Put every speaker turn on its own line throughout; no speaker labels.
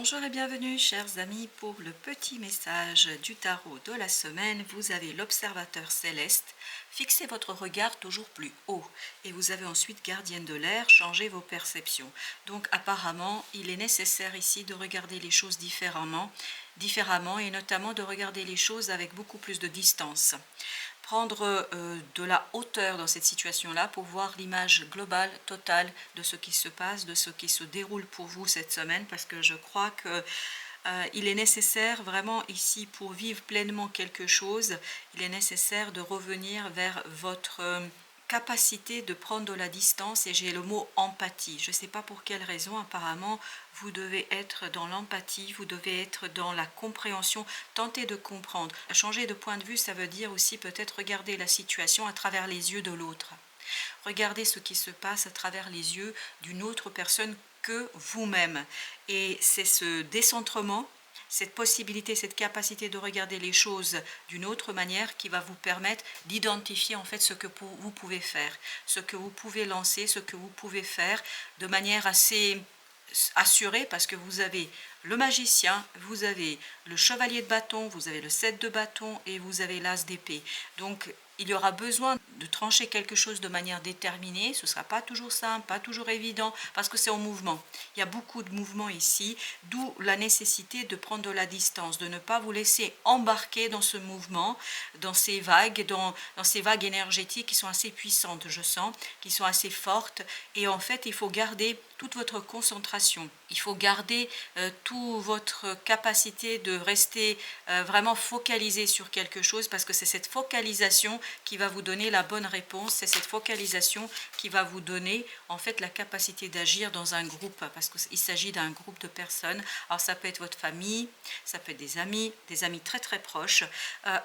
Bonjour et bienvenue chers amis pour le petit message du tarot de la semaine. Vous avez l'observateur céleste, fixez votre regard toujours plus haut et vous avez ensuite gardienne de l'air, changez vos perceptions. Donc apparemment il est nécessaire ici de regarder les choses différemment et notamment de regarder les choses avec beaucoup plus de distance. Prendre de la hauteur dans cette situation-là pour voir l'image globale, totale de ce qui se passe, de ce qui se déroule pour vous cette semaine, parce que je crois que il est nécessaire vraiment ici pour vivre pleinement quelque chose, il est nécessaire de revenir vers votre capacité de prendre de la distance, et j'ai le mot empathie. Je ne sais pas pour quelle raison, apparemment vous devez être dans l'empathie, vous devez être dans la compréhension, tenter de comprendre. Changer de point de vue, ça veut dire aussi peut-être regarder la situation à travers les yeux de l'autre. Regardez ce qui se passe à travers les yeux d'une autre personne que vous-même. Et c'est ce décentrement, cette possibilité, cette capacité de regarder les choses d'une autre manière qui va vous permettre d'identifier en fait ce que vous pouvez faire, ce que vous pouvez lancer, ce que vous pouvez faire de manière assez assurée, parce que vous avez le magicien, vous avez le chevalier de bâton, vous avez le 7 de bâton et vous avez l'as d'épée. Donc il y aura besoin de trancher quelque chose de manière déterminée, ce ne sera pas toujours simple, pas toujours évident, parce que c'est en mouvement. Il y a beaucoup de mouvements ici, d'où la nécessité de prendre de la distance, de ne pas vous laisser embarquer dans ce mouvement, dans ces vagues, dans ces vagues énergétiques qui sont assez puissantes, je sens, qui sont assez fortes. Et en fait, il faut garder toute votre concentration, il faut garder toute votre capacité de rester vraiment focalisé sur quelque chose, parce que c'est cette focalisation qui va vous donner la bonne réponse, c'est cette focalisation qui va vous donner en fait la capacité d'agir dans un groupe, parce qu'il s'agit d'un groupe de personnes. Alors ça peut être votre famille, ça peut être des amis très très proches.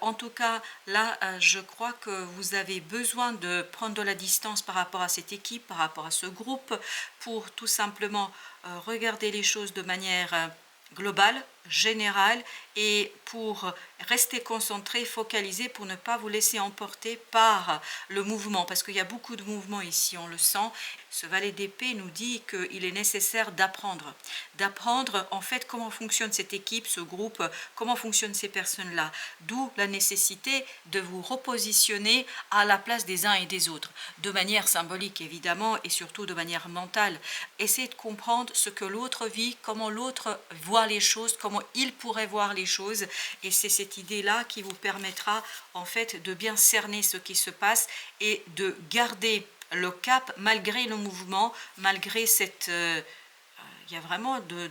En tout cas là je crois que vous avez besoin de prendre de la distance par rapport à cette équipe, par rapport à ce groupe, pour tout simplement regarder les choses de manière globale, générale, et pour rester concentré, focalisé, pour ne pas vous laisser emporter par le mouvement, parce qu'il y a beaucoup de mouvements ici, on le sent. Ce valet d'épée nous dit qu'il est nécessaire d'apprendre en fait comment fonctionne cette équipe, ce groupe, comment fonctionnent ces personnes-là, d'où la nécessité de vous repositionner à la place des uns et des autres, de manière symbolique évidemment, et surtout de manière mentale. Essayez de comprendre ce que l'autre vit, comment l'autre voit les choses, comment il pourrait voir les choses, et c'est cette idée-là qui vous permettra en fait de bien cerner ce qui se passe et de garder le cap malgré le mouvement, malgré cette... il y a vraiment de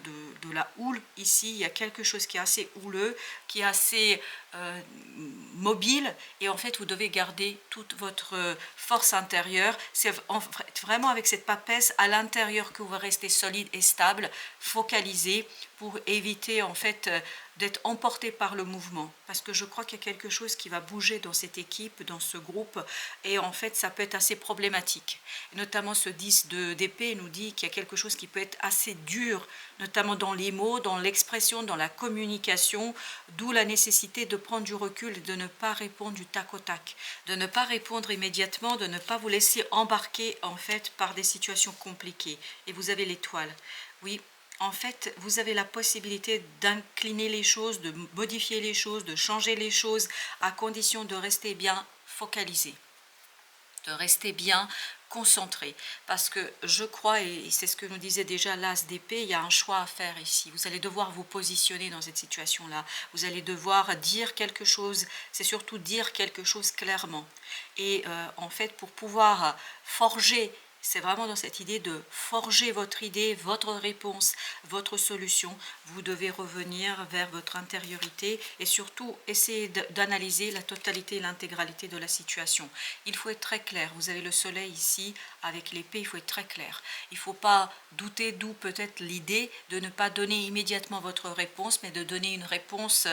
la houle ici, il y a quelque chose qui est assez houleux, qui est assez mobile, et en fait vous devez garder toute votre force intérieure. C'est vraiment avec cette papesse à l'intérieur que vous restez solide et stable, focalisé, pour éviter en fait d'être emporté par le mouvement, parce que je crois qu'il y a quelque chose qui va bouger dans cette équipe, dans ce groupe, et en fait ça peut être assez problématique. Notamment ce 10 d'épée nous dit qu'il y a quelque chose qui peut être assez dur, notamment dans les mots, dans l'expression, dans la communication, d'où la nécessité de prendre du recul et de ne pas répondre du tac au tac, de ne pas répondre immédiatement, de ne pas vous laisser embarquer en fait par des situations compliquées. Et vous avez l'étoile, oui. En fait, vous avez la possibilité d'incliner les choses, de modifier les choses, de changer les choses, à condition de rester bien focalisé, de rester bien concentré. Parce que je crois, et c'est ce que nous disait déjà l'as d'épée, il y a un choix à faire ici. Vous allez devoir vous positionner dans cette situation-là. Vous allez devoir dire quelque chose, c'est surtout dire quelque chose clairement. Et en fait, pour pouvoir forger, c'est vraiment dans cette idée de forger votre idée, votre réponse, votre solution. Vous devez revenir vers votre intériorité et surtout essayer d'analyser la totalité et l'intégralité de la situation. Il faut être très clair. Vous avez le soleil ici avec l'épée, il faut être très clair. Il ne faut pas douter, d'où peut-être l'idée de ne pas donner immédiatement votre réponse, mais de donner une réponse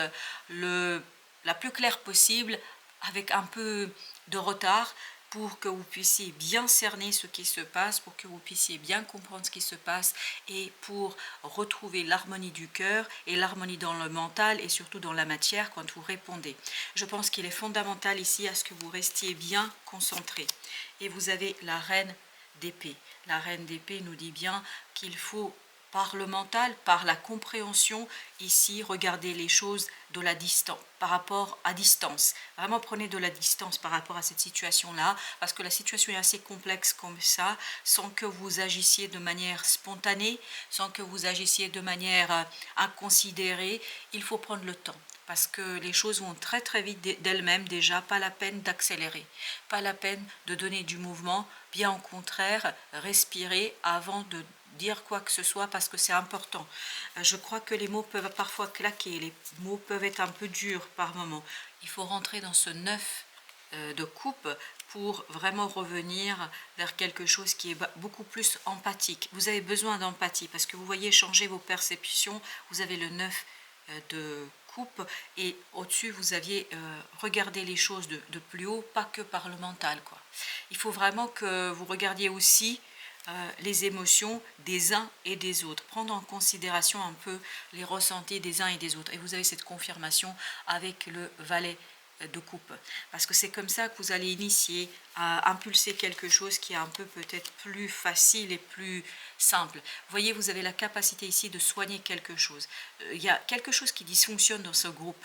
la plus claire possible, avec un peu de retard, pour que vous puissiez bien cerner ce qui se passe, pour que vous puissiez bien comprendre ce qui se passe, et pour retrouver l'harmonie du cœur et l'harmonie dans le mental et surtout dans la matière quand vous répondez. Je pense qu'il est fondamental ici à ce que vous restiez bien concentré. Et vous avez la reine d'épée. La reine d'épée nous dit bien qu'il faut par le mental, par la compréhension. Ici, regardez les choses de la distance, par rapport à distance. Vraiment, prenez de la distance par rapport à cette situation-là, parce que la situation est assez complexe comme ça, sans que vous agissiez de manière spontanée, sans que vous agissiez de manière inconsidérée. Il faut prendre le temps, parce que les choses vont très très vite d'elles-mêmes déjà, pas la peine d'accélérer, pas la peine de donner du mouvement, bien au contraire, respirer avant de dire quoi que ce soit parce que c'est important. Je crois que les mots peuvent parfois claquer, les mots peuvent être un peu durs par moment. Il faut rentrer dans ce 9 de coupe pour vraiment revenir vers quelque chose qui est beaucoup plus empathique. Vous avez besoin d'empathie parce que vous voyez changer vos perceptions. Vous avez le 9 de coupe et au-dessus vous aviez regardé les choses de plus haut, pas que par le mental, quoi. Il faut vraiment que vous regardiez aussi les émotions des uns et des autres, prendre en considération un peu les ressentis des uns et des autres. Et vous avez cette confirmation avec le valet de coupe, parce que c'est comme ça que vous allez initier à impulser quelque chose qui est un peu peut-être plus facile et plus simple. Vous voyez, vous avez la capacité ici de soigner quelque chose. Il y a quelque chose qui dysfonctionne dans ce groupe.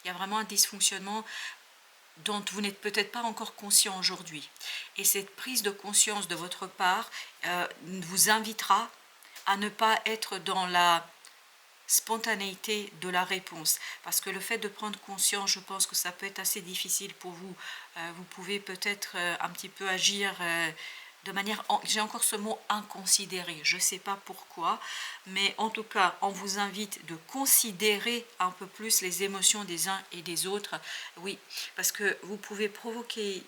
Il y a vraiment un dysfonctionnement dont vous n'êtes peut-être pas encore conscient aujourd'hui. Et cette prise de conscience de votre part vous invitera à ne pas être dans la spontanéité de la réponse. Parce que le fait de prendre conscience, je pense que ça peut être assez difficile pour vous. Vous pouvez peut-être un petit peu agir de manière, j'ai encore ce mot inconsidéré, je ne sais pas pourquoi, mais en tout cas, on vous invite de considérer un peu plus les émotions des uns et des autres. Oui, parce que vous pouvez provoquer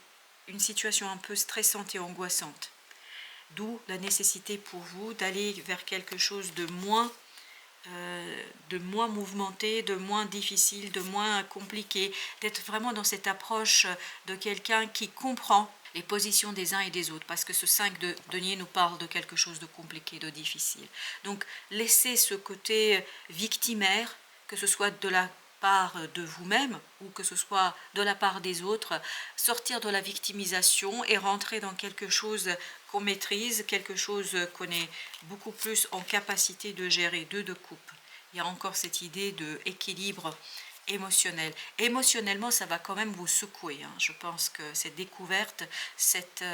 une situation un peu stressante et angoissante. D'où la nécessité pour vous d'aller vers quelque chose de moins mouvementé, de moins difficile, de moins compliqué, d'être vraiment dans cette approche de quelqu'un qui comprend les positions des uns et des autres, parce que ce 5 de denier nous parle de quelque chose de compliqué, de difficile. Donc laissez ce côté victimaire, que ce soit de la part de vous-même ou que ce soit de la part des autres, sortir de la victimisation et rentrer dans quelque chose qu'on maîtrise, quelque chose qu'on est beaucoup plus en capacité de gérer. 2 de coupe. Il y a encore cette idée d'équilibre émotionnel. Émotionnellement, ça va quand même vous secouer. Je pense que cette découverte, cette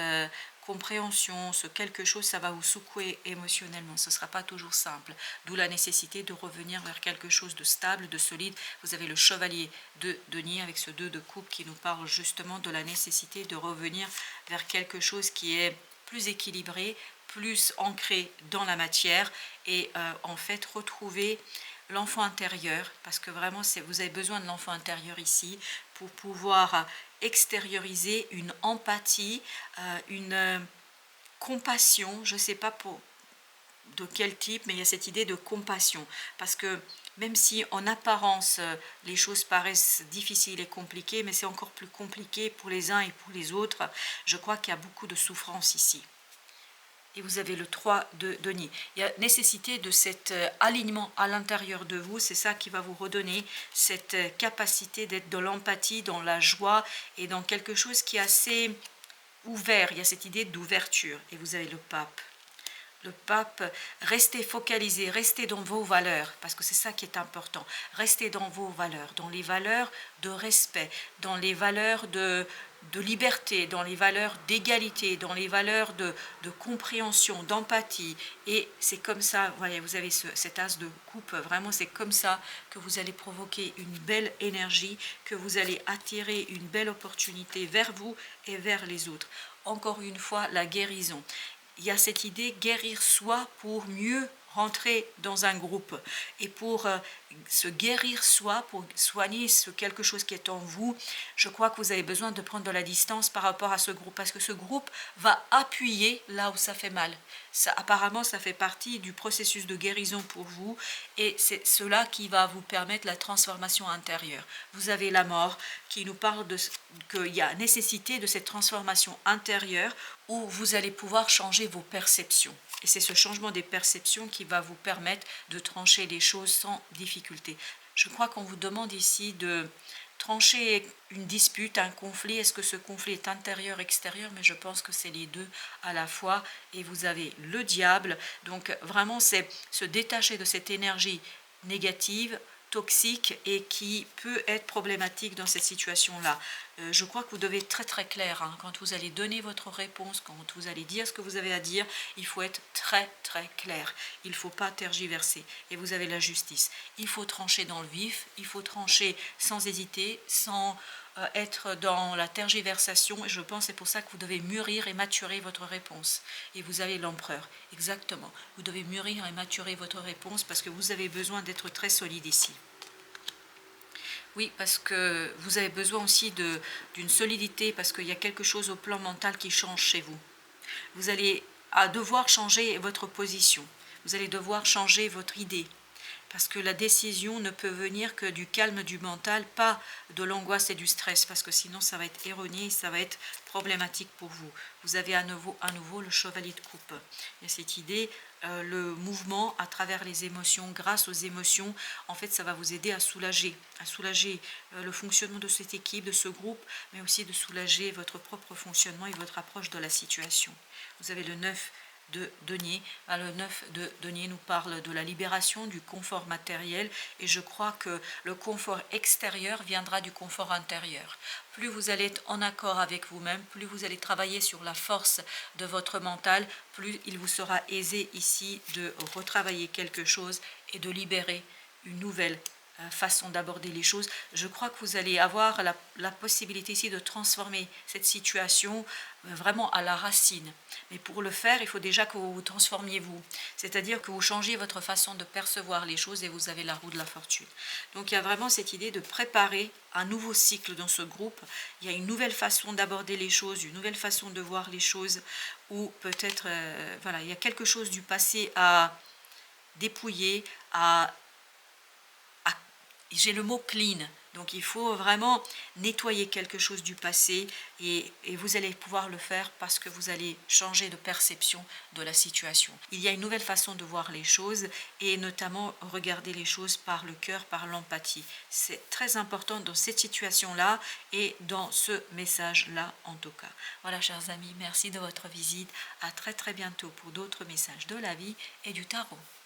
compréhension, ce quelque chose, ça va vous secouer émotionnellement. Ce ne sera pas toujours simple. D'où la nécessité de revenir vers quelque chose de stable, de solide. Vous avez le chevalier de denier avec ce 2 de coupe qui nous parle justement de la nécessité de revenir vers quelque chose qui est plus équilibré, plus ancré dans la matière et en fait retrouver l'enfant intérieur, parce que vraiment vous avez besoin de l'enfant intérieur ici pour pouvoir extérioriser une empathie, une compassion, je ne sais pas de quel type, mais il y a cette idée de compassion, parce que même si en apparence les choses paraissent difficiles et compliquées, mais c'est encore plus compliqué pour les uns et pour les autres, je crois qu'il y a beaucoup de souffrance ici. Et vous avez le 3 de denier. Il y a nécessité de cet alignement à l'intérieur de vous. C'est ça qui va vous redonner cette capacité d'être dans l'empathie, dans la joie et dans quelque chose qui est assez ouvert. Il y a cette idée d'ouverture. Et vous avez le pape. Le pape, restez focalisé, restez dans vos valeurs, parce que c'est ça qui est important. Restez dans vos valeurs, dans les valeurs de respect, dans les valeurs de liberté, dans les valeurs d'égalité, dans les valeurs de compréhension, d'empathie. Et c'est comme ça, voyez, vous avez cet as de coupe, vraiment c'est comme ça que vous allez provoquer une belle énergie, que vous allez attirer une belle opportunité vers vous et vers les autres. Encore une fois, la guérison. Il y a cette idée guérir soi pour mieux rentrer dans un groupe et pour se guérir soi, pour soigner quelque chose qui est en vous. Je crois que vous avez besoin de prendre de la distance par rapport à ce groupe, parce que ce groupe va appuyer là où ça fait mal. Ça, apparemment, ça fait partie du processus de guérison pour vous et c'est cela qui va vous permettre la transformation intérieure. Vous avez la mort qui nous parle qu'il y a nécessité de cette transformation intérieure où vous allez pouvoir changer vos perceptions. Et c'est ce changement des perceptions qui va vous permettre de trancher les choses sans difficulté. Je crois qu'on vous demande ici de trancher une dispute, un conflit. Est-ce que ce conflit est intérieur, extérieur? Mais je pense que c'est les deux à la fois. Et vous avez le diable. Donc vraiment, c'est se détacher de cette énergie négative, toxique et qui peut être problématique dans cette situation-là. Je crois que vous devez être très très clair, hein. Quand vous allez donner votre réponse, quand vous allez dire ce que vous avez à dire, il faut être très très clair. Il ne faut pas tergiverser. Et vous avez la justice. Il faut trancher dans le vif, il faut trancher sans hésiter, sans être dans la tergiversation. Et je pense que c'est pour ça que vous devez mûrir et maturer votre réponse. Et vous avez l'empereur, exactement. Vous devez mûrir et maturer votre réponse parce que vous avez besoin d'être très solide ici. Oui, parce que vous avez besoin aussi d'une solidité, parce qu'il y a quelque chose au plan mental qui change chez vous. Vous allez devoir changer votre position. Vous allez devoir changer votre idée. Parce que la décision ne peut venir que du calme du mental, pas de l'angoisse et du stress, parce que sinon ça va être erroné et ça va être problématique pour vous. Vous avez à nouveau le chevalier de coupe. Il y a cette idée, le mouvement à travers les émotions, grâce aux émotions, en fait ça va vous aider à soulager le fonctionnement de cette équipe, de ce groupe, mais aussi de soulager votre propre fonctionnement et votre approche de la situation. Vous avez le 9 de denier. Le 9 de denier nous parle de la libération, du confort matériel, et je crois que le confort extérieur viendra du confort intérieur. Plus vous allez être en accord avec vous-même, plus vous allez travailler sur la force de votre mental, plus il vous sera aisé ici de retravailler quelque chose et de libérer une nouvelle façon d'aborder les choses. Je crois que vous allez avoir la possibilité ici de transformer cette situation vraiment à la racine. Mais pour le faire, il faut déjà que vous vous transformiez vous. C'est-à-dire que vous changiez votre façon de percevoir les choses et vous avez la roue de la fortune. Donc il y a vraiment cette idée de préparer un nouveau cycle dans ce groupe. Il y a une nouvelle façon d'aborder les choses, une nouvelle façon de voir les choses, ou peut-être, voilà, il y a quelque chose du passé à dépouiller, j'ai le mot clean, donc il faut vraiment nettoyer quelque chose du passé et vous allez pouvoir le faire parce que vous allez changer de perception de la situation. Il y a une nouvelle façon de voir les choses et notamment regarder les choses par le cœur, par l'empathie. C'est très important dans cette situation-là et dans ce message-là en tout cas. Voilà chers amis, merci de votre visite. À très très bientôt pour d'autres messages de la vie et du tarot.